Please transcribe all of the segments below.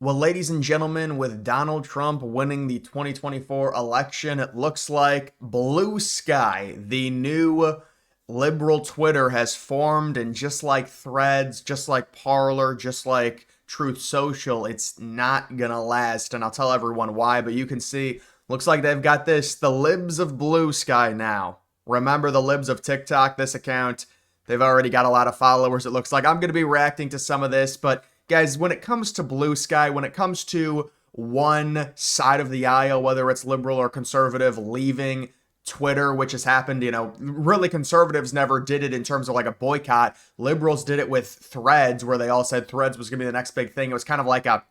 Well, ladies and gentlemen, with Donald Trump winning the 2024 election, it looks like Blue Sky, the new liberal Twitter, has formed. And just like Threads, just like Parler, just like Truth Social, it's not gonna last. And I'll tell everyone why, but you can see, looks like they've got the Libs of Blue Sky now. Remember the Libs of TikTok, this account? They've already got a lot of followers, it looks like. I'm going to be reacting to some of this, but guys, when it comes to Blue Sky, when it comes to one side of the aisle, whether it's liberal or conservative, leaving Twitter, which has happened, really conservatives never did it in terms of like a boycott. Liberals did it with Threads, where they all said Threads was going to be the next big thing. It was kind of like a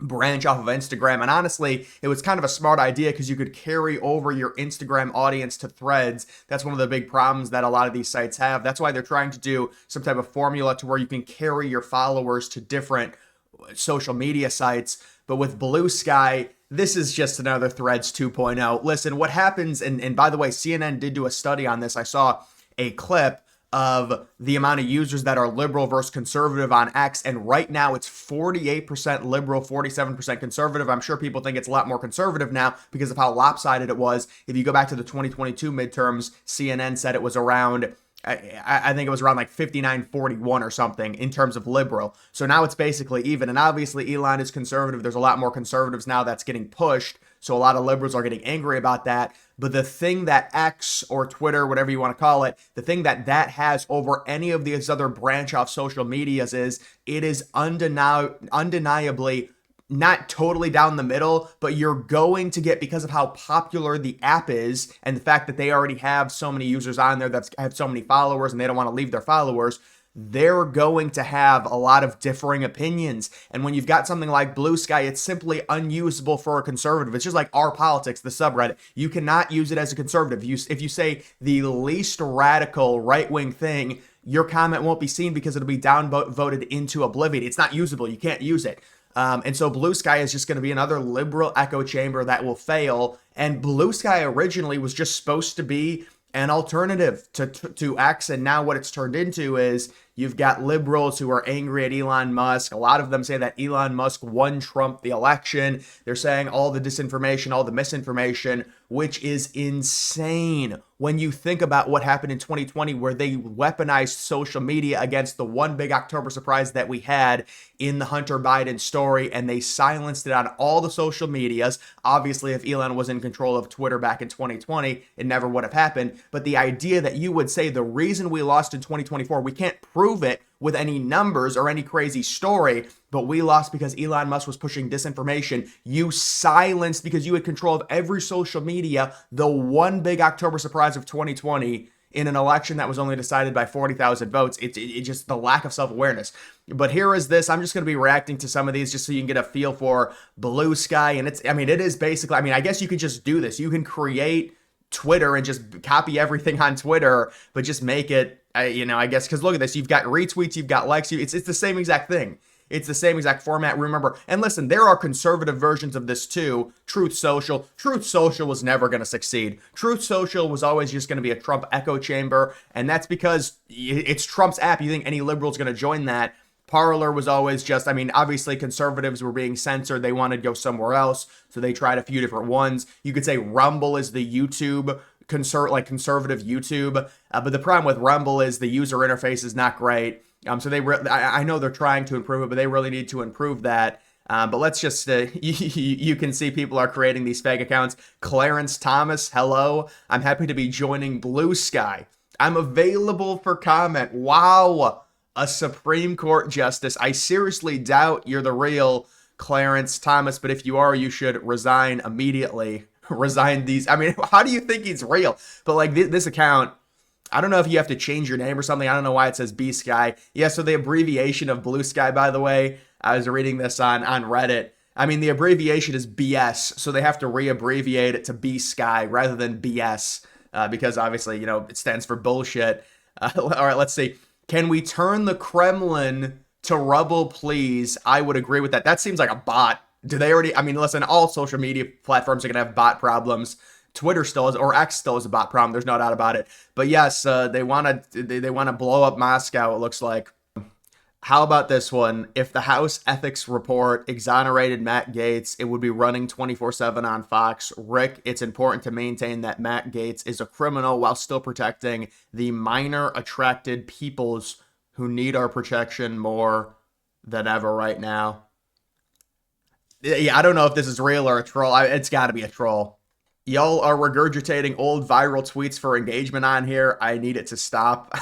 branch off of Instagram. And honestly, it was kind of a smart idea because you could carry over your Instagram audience to Threads. That's one of the big problems that a lot of these sites have. That's why they're trying to do some type of formula to where you can carry your followers to different social media sites. But with Blue Sky, this is just another Threads 2.0. Listen, what happens, and by the way, CNN did do a study on this. I saw a clip of the amount of users that are liberal versus conservative on X. And right now it's 48% liberal, 47% conservative. I'm sure people think it's a lot more conservative now because of how lopsided it was. If you go back to the 2022 midterms, CNN said it was around, I think it was around like 59-41 or something in terms of liberal. So now it's basically even. And obviously Elon is conservative. There's a lot more conservatives now that's getting pushed. So a lot of liberals are getting angry about that. But the thing that X or Twitter, whatever you want to call it, the thing that has over any of these other branch off social medias is it is undeniably not totally down the middle, but you're going to get, because of how popular the app is and the fact that they already have so many users on there that have so many followers and they don't want to leave their followers, they're going to have a lot of differing opinions. And when you've got something like Blue Sky, it's simply unusable for a conservative. It's just like Our Politics, the subreddit. You cannot use it as a conservative. If you say the least radical right-wing thing, your comment won't be seen because it'll be downvoted into oblivion. It's not usable. You can't use it. And so Blue Sky is just going to be another liberal echo chamber that will fail. And Blue Sky originally was just supposed to be an alternative to X, and now what it's turned into is you've got liberals who are angry at Elon Musk. A lot of them say that Elon Musk won Trump the election. They're saying all the disinformation, all the misinformation, which is insane when you think about what happened in 2020, where they weaponized social media against the one big October surprise that we had in the Hunter Biden story, and they silenced it on all the social medias. Obviously, if Elon was in control of Twitter back in 2020, it never would have happened. But the idea that you would say the reason we lost in 2024, we can't prove it with any numbers or any crazy story, but we lost because Elon Musk was pushing disinformation. You silenced, because you had control of every social media, the one big October surprise of 2020 in an election that was only decided by 40,000 votes. It just the lack of self-awareness. But here is this. I'm just going to be reacting to some of these just so you can get a feel for Blue Sky. And it is basically, I guess you could just do this. You can create Twitter and just copy everything on Twitter, but just make it, I guess, because look at this. You've got retweets, you've got likes. It's the same exact thing. It's the same exact format. Remember, and listen, there are conservative versions of this too. Truth Social. Truth Social was never going to succeed. Truth Social was always just going to be a Trump echo chamber, and that's because it's Trump's app. You think any liberal's going to join that? Parler was always just, obviously conservatives were being censored. They wanted to go somewhere else, so they tried a few different ones. You could say Rumble is the YouTube, conservative YouTube. But the problem with Rumble is the user interface is not great. So I know they're trying to improve it, but they really need to improve that. But let's just, you can see people are creating these fake accounts. Clarence Thomas, hello. I'm happy to be joining Blue Sky. I'm available for comment. Wow. A Supreme Court justice. I seriously doubt you're the real Clarence Thomas, but if you are, you should resign immediately. Resign these. How do you think he's real? But like this account, I don't know if you have to change your name or something. I don't know why it says B Sky. Yeah, so the abbreviation of Blue Sky, by the way, I was reading this on Reddit. The abbreviation is BS, so they have to re-abbreviate it to B Sky rather than BS, because obviously, it stands for bullshit. All right, let's see. Can we turn the Kremlin to rubble, please? I would agree with that. That seems like a bot. Do they already? Listen, all social media platforms are going to have bot problems. Twitter still is, or X still is a bot problem. There's no doubt about it. But yes, they want to blow up Moscow, it looks like. How about this one? If the House Ethics Report exonerated Matt Gaetz, it would be running 24/7 on Fox. Rick, it's important to maintain that Matt Gaetz is a criminal while still protecting the minor attracted peoples who need our protection more than ever right now. Yeah, I don't know if this is real or a troll. It's got to be a troll. Y'all are regurgitating old viral tweets for engagement on here. I need it to stop.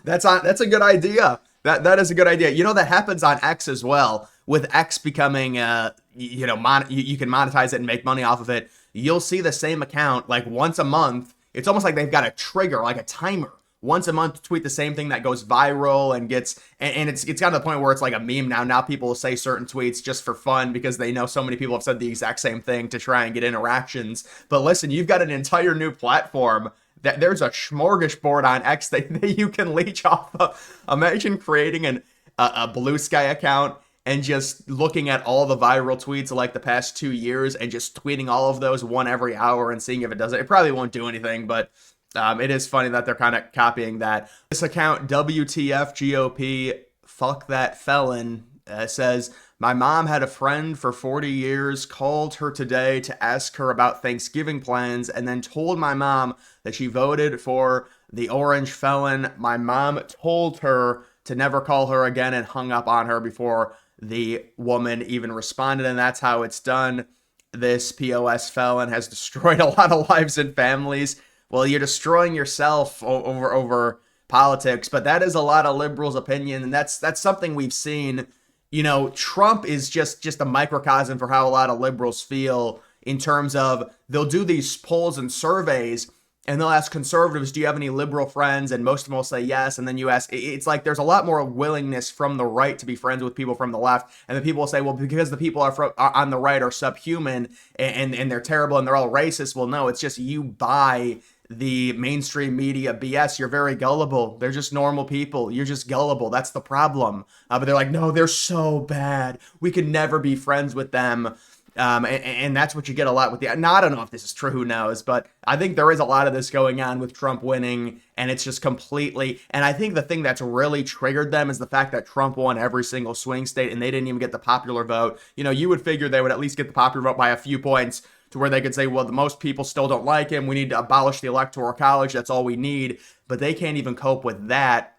That's a good idea. That is a good idea. You know that happens on X as well. With X becoming you can monetize it and make money off of it. You'll see the same account like once a month. It's almost like they've got a trigger, like a timer. Once a month, tweet the same thing that goes viral and gets, and it's gotten to the point where it's like a meme now. Now people will say certain tweets just for fun because they know so many people have said the exact same thing to try and get interactions. But listen, you've got an entire new platform that there's a smorgasbord on X that you can leech off of. Imagine creating a Blue Sky account and just looking at all the viral tweets of like the past 2 years and just tweeting all of those one every hour and seeing if it does it. It probably won't do anything, but it is funny that they're kind of copying that. This account, WTF GOP, fuck that felon, says, my mom had a friend for 40 years, called her today to ask her about Thanksgiving plans, and then told my mom that she voted for the orange felon. My mom told her to never call her again and hung up on her before the woman even responded, and that's how it's done. This POS felon has destroyed a lot of lives and families. Well, you're destroying yourself over politics, but that is a lot of liberals' opinion, and that's something we've seen. You know, Trump is just a microcosm for how a lot of liberals feel in terms of they'll do these polls and surveys, and they'll ask conservatives, do you have any liberal friends? And most of them will say yes. And then you ask, it's like there's a lot more willingness from the right to be friends with people from the left. And the people will say, well, because the people are on the right are subhuman and they're terrible and they're all racist. Well, no, it's just you buy the mainstream media BS. You're very gullible. They're just normal people. You're just gullible. That's the problem. But they're like, no, they're so bad. We could never be friends with them. And that's what you get a lot with the. Now, I don't know if this is true, who knows, but I think there is a lot of this going on with Trump winning, and it's just completely. And I think the thing that's really triggered them is the fact that Trump won every single swing state, and they didn't even get the popular vote. You know, you would figure they would at least get the popular vote by a few points to where they could say, well, the most people still don't like him. We need to abolish the Electoral College. That's all we need. But they can't even cope with that.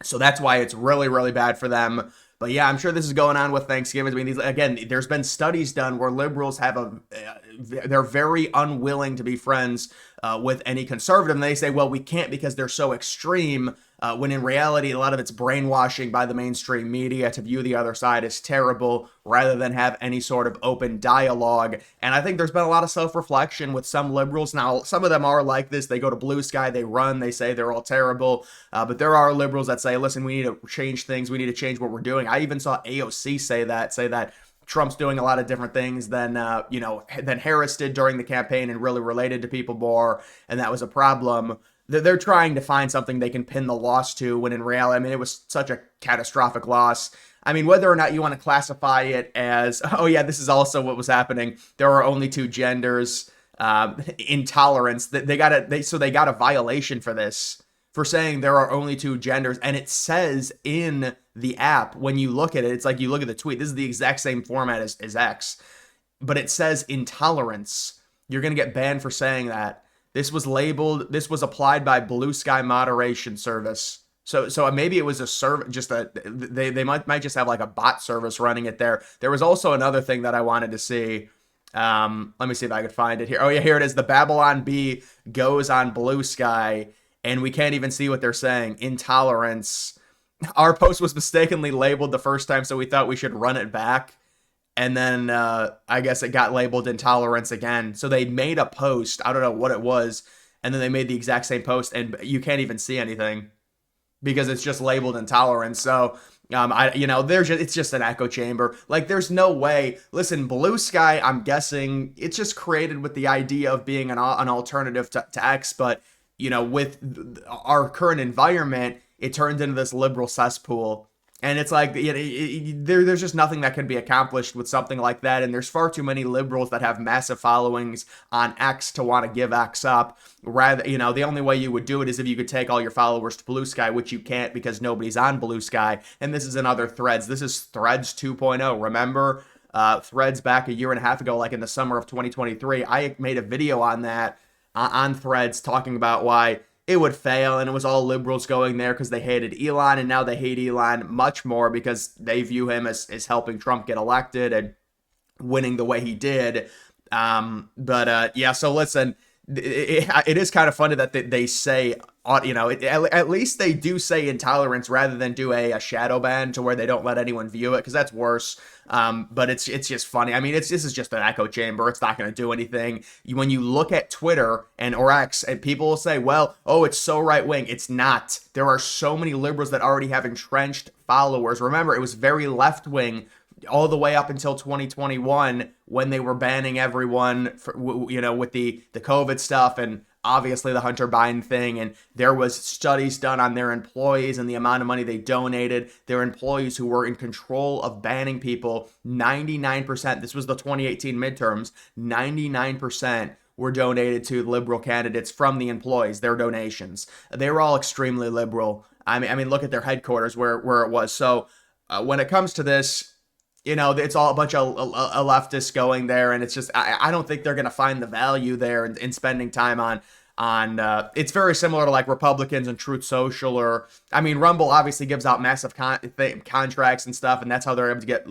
So that's why it's really, really bad for them. But yeah, I'm sure this is going on with Thanksgiving. I mean, again, there's been studies done where liberals they're very unwilling to be friends with any conservative. And they say, well, we can't because they're so extreme. When in reality, a lot of it's brainwashing by the mainstream media to view the other side as terrible rather than have any sort of open dialogue. And I think there's been a lot of self-reflection with some liberals. Now, some of them are like this. They go to Blue Sky, they run, they say they're all terrible. But there are liberals that say, listen, we need to change things. We need to change what we're doing. I even saw AOC say that Trump's doing a lot of different things than Harris did during the campaign and really related to people more. And that was a problem. They're trying to find something they can pin the loss to when in reality, I mean, it was such a catastrophic loss. I mean, whether or not you want to classify it as, oh yeah, this is also what was happening. There are only two genders, intolerance. They got a violation for this, for saying there are only two genders. And it says in the app, when you look at it, it's like you look at the tweet. This is the exact same format as X, but it says intolerance. You're going to get banned for saying that. This was applied by Blue Sky Moderation Service. So maybe it was a service, they might just have like a bot service running it there. There was also another thing that I wanted to see. Let me see if I could find it here. Oh yeah, here it is. The Babylon Bee goes on Blue Sky, and we can't even see what they're saying. Intolerance. Our post was mistakenly labeled the first time, so we thought we should run it back. And then I guess it got labeled intolerance again. So they made a post. I don't know what it was. And then they made the exact same post. And you can't even see anything because it's just labeled intolerance. So, it's just an echo chamber. Like, there's no way. Listen, Blue Sky, I'm guessing, it's just created with the idea of being an alternative to X. But, with our current environment, it turns into this liberal cesspool. And it's like, there's just nothing that can be accomplished with something like that. And there's far too many liberals that have massive followings on X to want to give X up. Rather, the only way you would do it is if you could take all your followers to Blue Sky, which you can't because nobody's on Blue Sky. And this is another Threads. This is Threads 2.0. Remember Threads back a year and a half ago, like in the summer of 2023? I made a video on that on Threads talking about why it would fail, and it was all liberals going there because they hated Elon, and now they hate Elon much more because they view him as helping Trump get elected and winning the way he did. Yeah, so listen, it is kind of funny that they say, at least they do say intolerance rather than do a shadow ban to where they don't let anyone view it, because that's worse. But it's just funny. I mean, this is just an echo chamber. It's not going to do anything. When you look at Twitter or X, and people will say, well, oh, it's so right wing. It's not. There are so many liberals that already have entrenched followers. Remember, it was very left wing all the way up until 2021 when they were banning everyone for, with the COVID stuff, and obviously the Hunter Biden thing. And there was studies done on their employees and the amount of money they donated. Their employees who were in control of banning people, 99%, this was the 2018 midterms, 99% were donated to liberal candidates from the employees, their donations. They were all extremely liberal. I mean, look at their headquarters where it was. So when it comes to this, it's all a bunch of leftists going there, and it's just I don't think they're going to find the value there in spending time on it's very similar to like Republicans and Truth Social, or I mean, Rumble obviously gives out massive contracts and stuff, and that's how they're able to get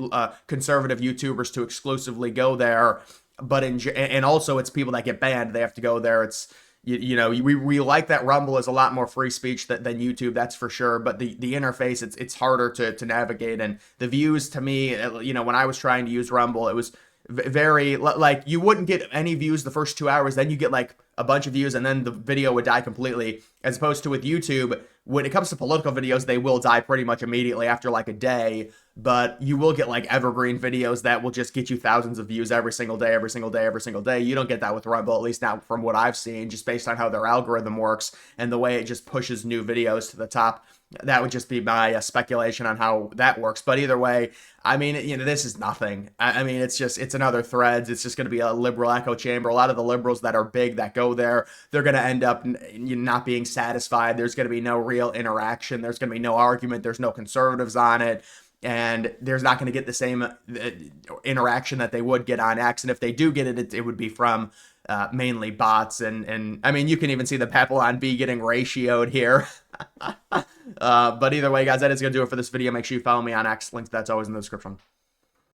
conservative YouTubers to exclusively go there. But and also it's people that get banned, they have to go there. It's we like that Rumble is a lot more free speech than YouTube, that's for sure. But the interface, it's harder to navigate. And the views, to me, when I was trying to use Rumble, it was very, like, you wouldn't get any views the first 2 hours. Then you get like a bunch of views and then the video would die completely. As opposed to with YouTube, when it comes to political videos, they will die pretty much immediately after like a day. But you will get like evergreen videos that will just get you thousands of views every single day, every single day, every single day. You don't get that with Rumble, at least not from what I've seen, just based on how their algorithm works and the way it just pushes new videos to the top. That would just be my speculation on how that works. But either way, I mean, this is nothing. I mean, it's another Threads. It's just going to be a liberal echo chamber. A lot of the liberals that are big that go there, they're going to end up not being satisfied. There's going to be no real interaction. There's going to be no argument. There's no conservatives on it. And there's not going to get the same interaction that they would get on X. And if they do get it, it would be from mainly bots. And I mean, you can even see the Papillon B getting ratioed here. But either way, guys, that is going to do it for this video. Make sure you follow me on X. Links, that's always in the description.